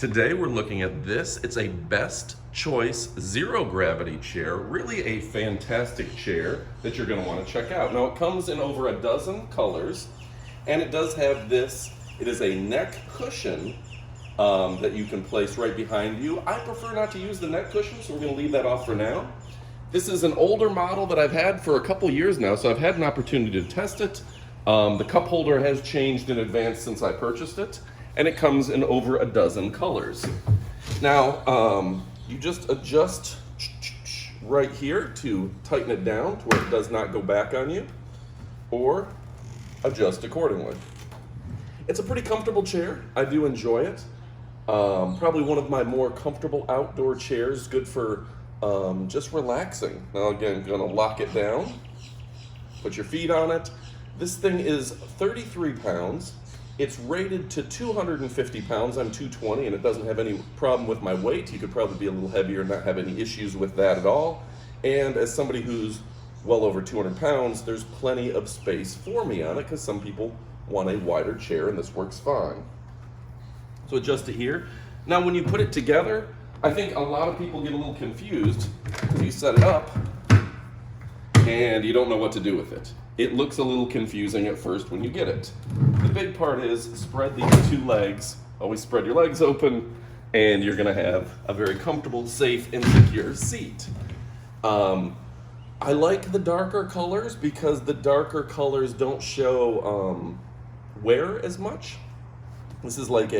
Today we're looking at this. It's a best choice zero gravity chair. Really a fantastic chair that you're going to want to check out. Now it comes in over a dozen colors, and it does have this. It is a neck cushion that you can place right behind you. I prefer not to use the neck cushion, so we're going to leave that off for now. This is an older model that I've had for a couple years now, so I've had an opportunity to test it. The cup holder has changed in advance since I purchased it, and it comes in over a dozen colors. Now, you just adjust right here to tighten it down to where it does not go back on you, or adjust accordingly. It's a pretty comfortable chair. I do enjoy it. Probably one of my more comfortable outdoor chairs, good for just relaxing. Now again, gonna lock it down, put your feet on it. This thing is 33 pounds. It's rated to 250 pounds. I'm 220 and it doesn't have any problem with my weight. You could probably be a little heavier and not have any issues with that at all. And as somebody who's well over 200 pounds, there's plenty of space for me on it because some people want a wider chair and this works fine. So adjust it here. Now when you put it together, I think a lot of people get a little confused because you set it up and you don't know what to do with it. It looks a little confusing at first when you get it. The big part is spread these two legs. Always spread your legs open and you're gonna have a very comfortable, safe, and secure seat. I like the darker colors because the darker colors don't show wear as much. This is like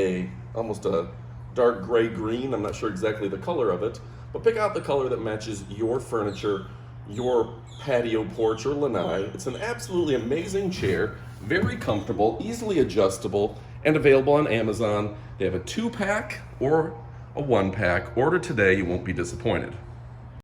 almost a dark gray green. I'm not sure exactly the color of it, but pick out the color that matches your furniture, your patio porch or lanai. It's an absolutely amazing chair, very comfortable, easily adjustable, and available on Amazon. They have a 2-pack or a 1-pack. Order today, you won't be disappointed.